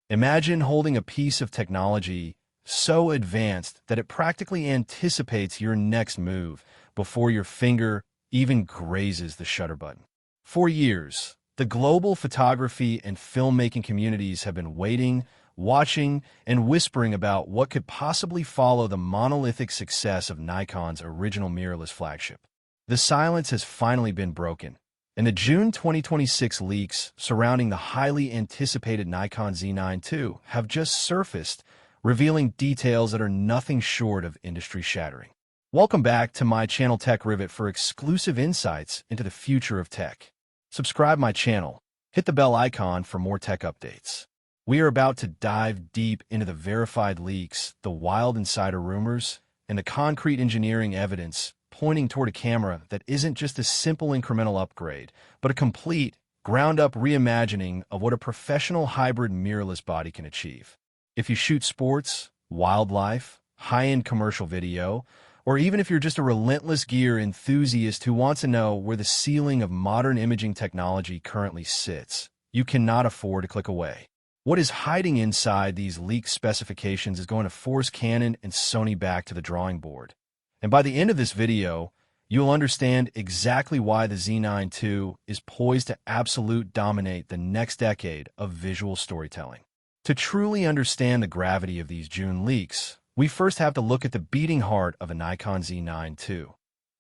Imagine holding a piece of technology so advanced that it practically anticipates your next move before your finger even grazes the shutter button. For years, the global photography and filmmaking communities have been waiting, watching, and whispering about what could possibly follow the monolithic success of Nikon's original mirrorless flagship. The silence has finally been broken, and the June 2026 leaks surrounding the highly anticipated Nikon Z9 II have just surfaced, revealing details that are nothing short of industry-shattering. Welcome back to my channel Tech Rivet for exclusive insights into the future of tech. Subscribe my channel, hit the bell icon for more tech updates. We are about to dive deep into the verified leaks, the wild insider rumors, and the concrete engineering evidence pointing toward a camera that isn't just a simple incremental upgrade, but a complete, ground-up reimagining of what a professional hybrid mirrorless body can achieve. If you shoot sports, wildlife, high-end commercial video, or even if you're just a relentless gear enthusiast who wants to know where the ceiling of modern imaging technology currently sits, you cannot afford to click away. What is hiding inside these leaked specifications is going to force Canon and Sony back to the drawing board. And by the end of this video, you'll understand exactly why the Z9 II is poised to absolute dominate the next decade of visual storytelling. To truly understand the gravity of these June leaks, we first have to look at the beating heart of a Nikon Z9 II,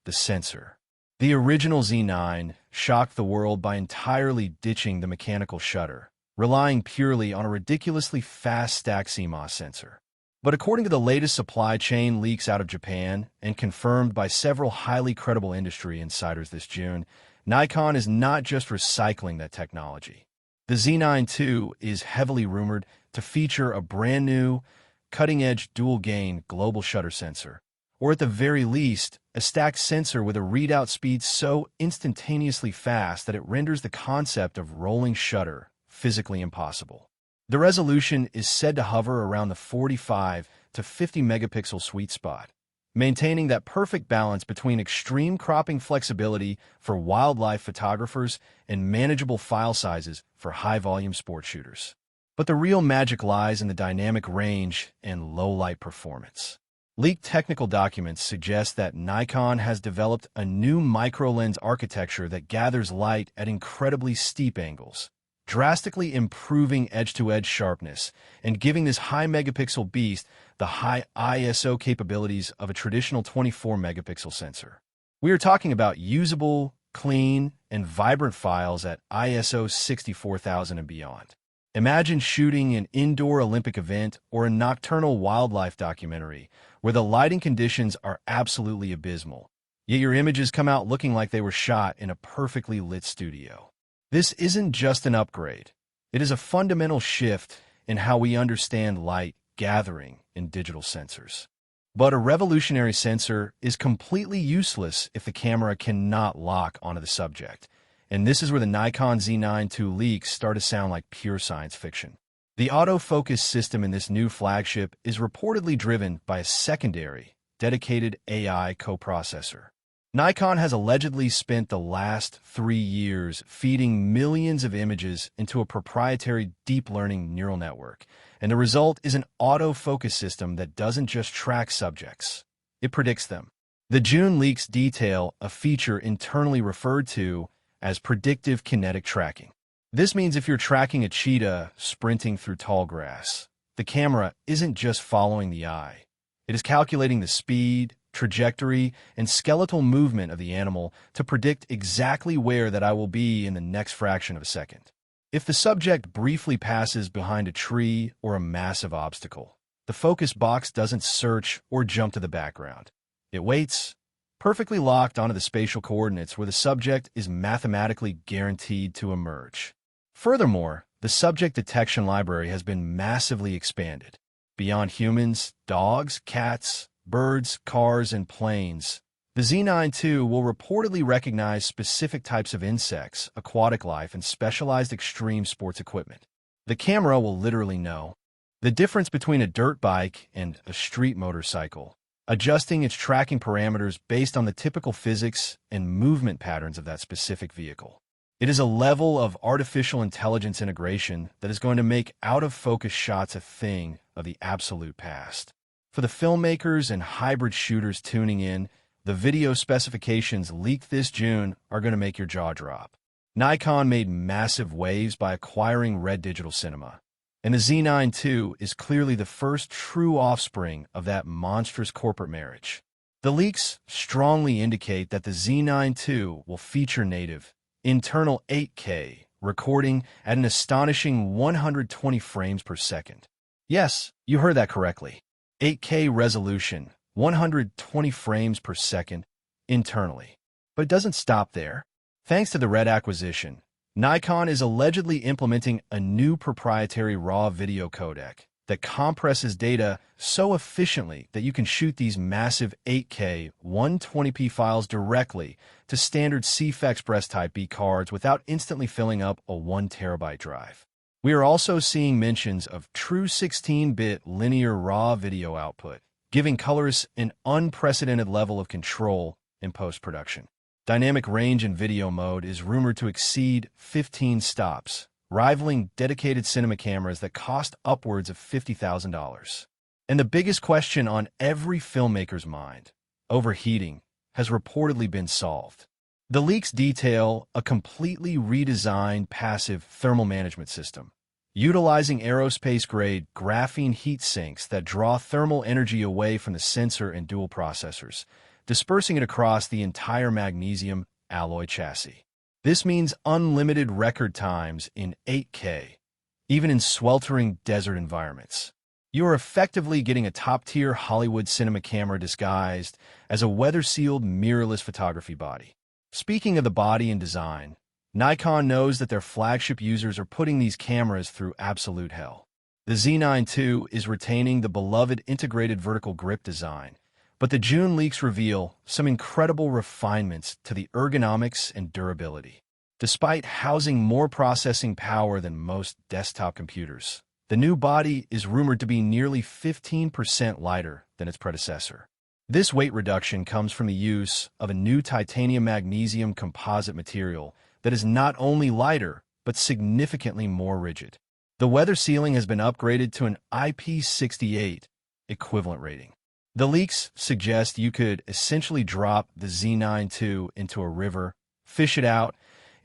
the sensor. The original Z9 shocked the world by entirely ditching the mechanical shutter, relying purely on a ridiculously fast stack CMOS sensor. But according to the latest supply chain leaks out of Japan, and confirmed by several highly credible industry insiders this June, Nikon is not just recycling that technology. The Z9 II is heavily rumored to feature a brand new, cutting-edge dual-gain global shutter sensor, or at the very least, a stacked sensor with a readout speed so instantaneously fast that it renders the concept of rolling shutter physically impossible. The resolution is said to hover around the 45 to 50 megapixel sweet spot, maintaining that perfect balance between extreme cropping flexibility for wildlife photographers and manageable file sizes for high-volume sport shooters. But the real magic lies in the dynamic range and low-light performance. Leaked technical documents suggest that Nikon has developed a new micro-lens architecture that gathers light at incredibly steep angles, drastically improving edge-to-edge sharpness and giving this high-megapixel beast the high ISO capabilities of a traditional 24-megapixel sensor. We are talking about usable, clean, and vibrant files at ISO 64,000 and beyond. Imagine shooting an indoor Olympic event or a nocturnal wildlife documentary where the lighting conditions are absolutely abysmal, yet your images come out looking like they were shot in a perfectly lit studio. This isn't just an upgrade. It is a fundamental shift in how we understand light gathering in digital sensors. But a revolutionary sensor is completely useless if the camera cannot lock onto the subject. And this is where the Nikon Z9 II Leaks start to sound like pure science fiction. The autofocus system in this new flagship is reportedly driven by a secondary, dedicated AI coprocessor. Nikon has allegedly spent the last 3 years feeding millions of images into a proprietary deep learning neural network, and the result is an autofocus system that doesn't just track subjects, it predicts them. The June leaks detail a feature internally referred to as predictive kinetic tracking. This means if you're tracking a cheetah sprinting through tall grass, the camera isn't just following the eye. It is calculating the speed, trajectory, and skeletal movement of the animal to predict exactly where that I will be in the next fraction of a second. If the subject briefly passes behind a tree or a massive obstacle, the focus box doesn't search or jump to the background. It waits, perfectly locked onto the spatial coordinates where the subject is mathematically guaranteed to emerge. Furthermore, the subject detection library has been massively expanded. Beyond humans, dogs, cats, birds, cars, and planes, the Z9 II will reportedly recognize specific types of insects, aquatic life, and specialized extreme sports equipment. The camera will literally know the difference between a dirt bike and a street motorcycle, adjusting its tracking parameters based on the typical physics and movement patterns of that specific vehicle. It is a level of artificial intelligence integration that is going to make out-of-focus shots a thing of the absolute past. For the filmmakers and hybrid shooters tuning in, the video specifications leaked this June are going to make your jaw drop. Nikon made massive waves by acquiring Red Digital Cinema, and the Z9 II is clearly the first true offspring of that monstrous corporate marriage. The leaks strongly indicate that the Z9 II will feature native, internal 8K recording at an astonishing 120 frames per second. Yes, you heard that correctly. 8K resolution, 120 frames per second internally. But it doesn't stop there. Thanks to the Red acquisition, Nikon is allegedly implementing a new proprietary RAW video codec that compresses data so efficiently that you can shoot these massive 8K 120p files directly to standard CF Express Type B cards without instantly filling up a 1 terabyte drive. We are also seeing mentions of true 16-bit linear RAW video output, giving colorists an unprecedented level of control in post-production. Dynamic range in video mode is rumored to exceed 15 stops, rivaling dedicated cinema cameras that cost upwards of $50,000. And the biggest question on every filmmaker's mind, overheating, has reportedly been solved. The leaks detail a completely redesigned passive thermal management system, utilizing aerospace-grade graphene heat sinks that draw thermal energy away from the sensor and dual processors, dispersing it across the entire magnesium alloy chassis. This means unlimited record times in 8K, even in sweltering desert environments. You are effectively getting a top-tier Hollywood cinema camera disguised as a weather-sealed mirrorless photography body. Speaking of the body and design, Nikon knows that their flagship users are putting these cameras through absolute hell. The Z9 II is retaining the beloved integrated vertical grip design, but the June leaks reveal some incredible refinements to the ergonomics and durability. Despite housing more processing power than most desktop computers, the new body is rumored to be nearly 15% lighter than its predecessor. This weight reduction comes from the use of a new titanium magnesium composite material that is not only lighter, but significantly more rigid. The weather sealing has been upgraded to an IP68 equivalent rating. The leaks suggest you could essentially drop the Z9 II into a river, fish it out,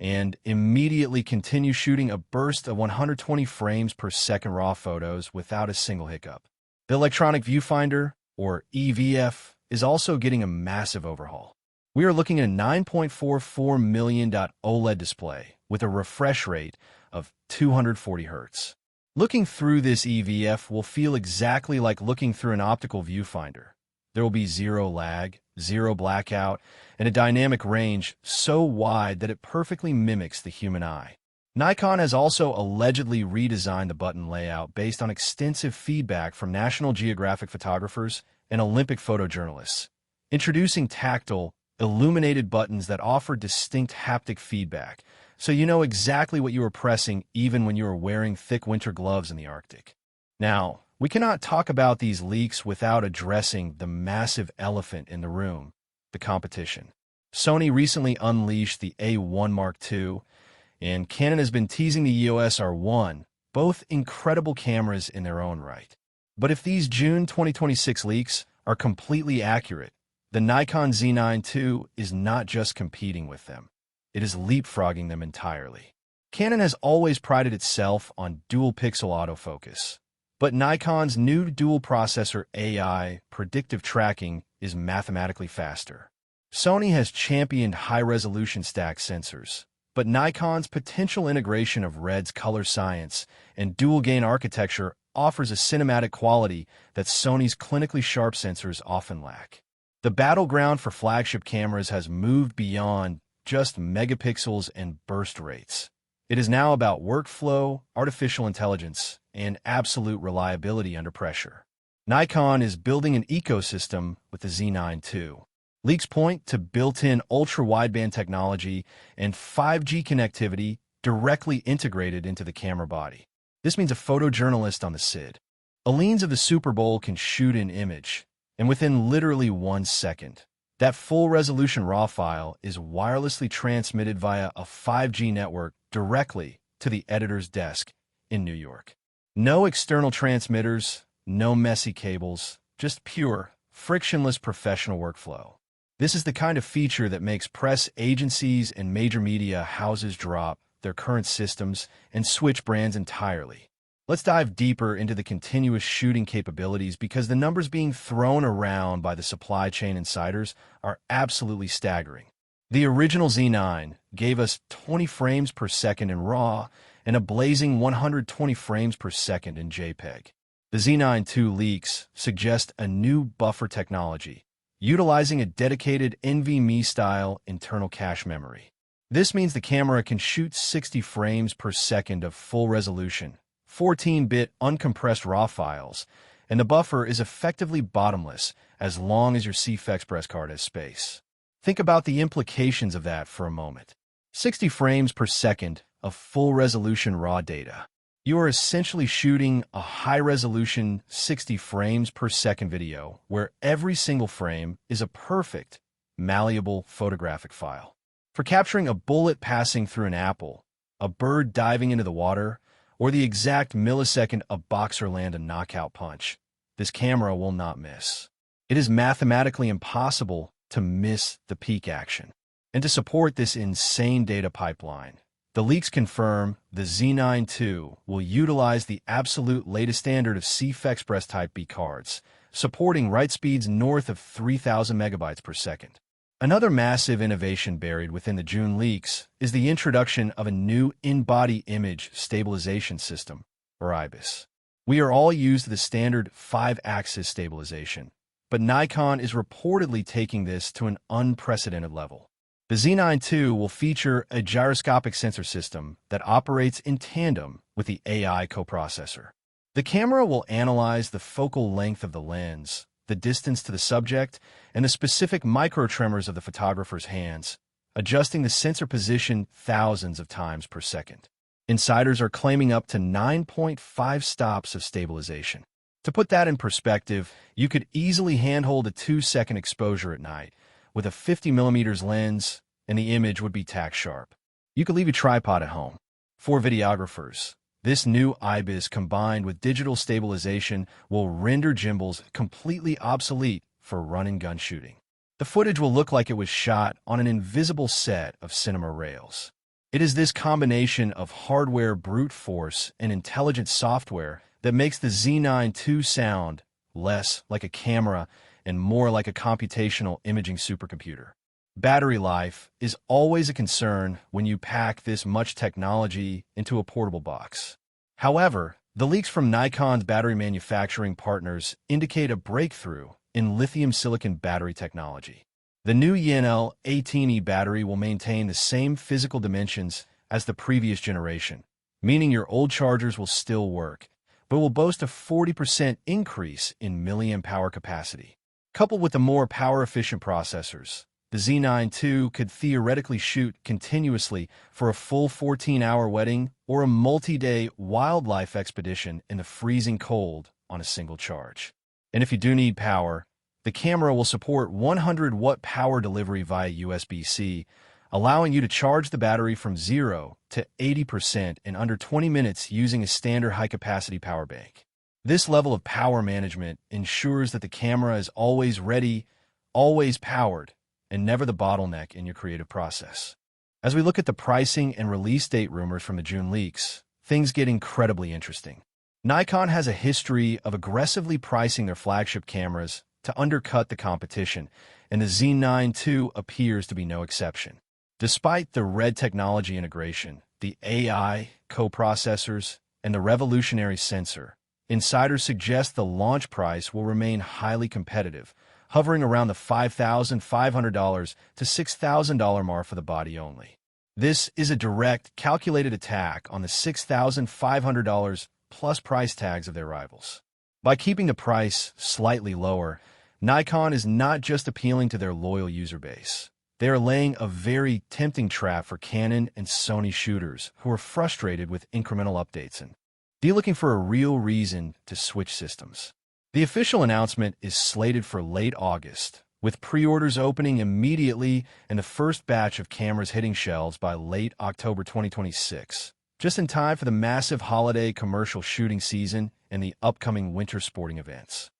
and immediately continue shooting a burst of 120 frames per second raw photos without a single hiccup. The electronic viewfinder, or EVF, is also getting a massive overhaul. We are looking at a 9.44 million OLED display with a refresh rate of 240 Hz. Looking through this EVF will feel exactly like looking through an optical viewfinder. There will be zero lag, zero blackout, and a dynamic range so wide that it perfectly mimics the human eye. Nikon has also allegedly redesigned the button layout based on extensive feedback from National Geographic photographers and Olympic photojournalists, introducing tactile, illuminated buttons that offer distinct haptic feedback, so you know exactly what you are pressing even when you are wearing thick winter gloves in the Arctic. Now, we cannot talk about these leaks without addressing the massive elephant in the room, the competition. Sony recently unleashed the A1 Mark II, and Canon has been teasing the EOS R1, both incredible cameras in their own right. But if these June 2026 leaks are completely accurate, the Nikon Z9 II is not just competing with them. It is leapfrogging them entirely. Canon has always prided itself on dual-pixel autofocus, but Nikon's new dual-processor AI predictive tracking is mathematically faster. Sony has championed high-resolution stacked sensors, but Nikon's potential integration of Red's color science and dual-gain architecture offers a cinematic quality that Sony's clinically sharp sensors often lack. The battleground for flagship cameras has moved beyond just megapixels and burst rates. It is now about workflow, artificial intelligence, and absolute reliability under pressure. Nikon is building an ecosystem with the Z9 II. Leaks point to built-in ultra-wideband technology and 5G connectivity directly integrated into the camera body. This means a photojournalist on the SID. Elites of the Super Bowl can shoot an image, and within literally 1 second, That full-resolution RAW file is wirelessly transmitted via a 5G network directly to the editor's desk in New York. No external transmitters, no messy cables, just pure, frictionless professional workflow. This is the kind of feature that makes press agencies and major media houses drop their current systems and switch brands entirely. Let's dive deeper into the continuous shooting capabilities because the numbers being thrown around by the supply chain insiders are absolutely staggering. The original Z9 gave us 20 frames per second in RAW and a blazing 120 frames per second in JPEG. The Z9 II Leaks suggest a new buffer technology, utilizing a dedicated NVMe-style internal cache memory. This means the camera can shoot 60 frames per second of full resolution, 14-bit uncompressed RAW files, and the buffer is effectively bottomless as long as your CFexpress card has space. Think about the implications of that for a moment. 60 frames per second of full-resolution RAW data. You are essentially shooting a high-resolution 60 frames per second video where every single frame is a perfect, malleable photographic file. For capturing a bullet passing through an apple, a bird diving into the water, or the exact millisecond a boxer lands a knockout punch, this camera will not miss. It is mathematically impossible to miss the peak action. And to support this insane data pipeline, the leaks confirm the Z9 II will utilize the absolute latest standard of CFexpress Type B cards, supporting write speeds north of 3,000 megabytes per second. Another massive innovation buried within the June leaks is the introduction of a new in-body image stabilization system, or IBIS. We are all used to the standard 5-axis stabilization, but Nikon is reportedly taking this to an unprecedented level. The Z9 II will feature a gyroscopic sensor system that operates in tandem with the AI coprocessor. The camera will analyze the focal length of the lens, the distance to the subject, and the specific microtremors of the photographer's hands, adjusting the sensor position thousands of times per second. Insiders are claiming up to 9.5 stops of stabilization. To put that in perspective, you could easily handhold a 2-second exposure at night with a 50mm lens, and the image would be tack sharp. You could leave a tripod at home. For videographers, this new IBIS combined with digital stabilization will render gimbals completely obsolete for run-and-gun shooting. The footage will look like it was shot on an invisible set of cinema rails. It is this combination of hardware brute force and intelligent software that makes the Z9 II sound less like a camera and more like a computational imaging supercomputer. Battery life is always a concern when you pack this much technology into a portable box. However, the leaks from Nikon's battery manufacturing partners indicate a breakthrough in lithium-silicon battery technology. The new YNL 18E battery will maintain the same physical dimensions as the previous generation, meaning your old chargers will still work, but will boast a 40% increase in milliamp hour capacity. Coupled with the more power-efficient processors, the Z9 II could theoretically shoot continuously for a full 14-hour wedding or a multi-day wildlife expedition in the freezing cold on a single charge. And if you do need power, the camera will support 100-watt power delivery via USB-C, allowing you to charge the battery from 0 to 80% in under 20 minutes using a standard high-capacity power bank. This level of power management ensures that the camera is always ready, always powered, and never the bottleneck in your creative process. As we look at the pricing and release date rumors from the June leaks, things get incredibly interesting. Nikon has a history of aggressively pricing their flagship cameras to undercut the competition, and the Z9 II appears to be no exception. Despite the RED technology integration, the AI, coprocessors, and the revolutionary sensor, insiders suggest the launch price will remain highly competitive, hovering around the $5,500 to $6,000 mark for the body only. This is a direct, calculated attack on the $6,500 plus price tags of their rivals. By keeping the price slightly lower, Nikon is not just appealing to their loyal user base. They are laying a very tempting trap for Canon and Sony shooters who are frustrated with incremental updates and be looking for a real reason to switch systems. The official announcement is slated for late August, with pre-orders opening immediately and the first batch of cameras hitting shelves by late October 2026, just in time for the massive holiday commercial shooting season and the upcoming winter sporting events.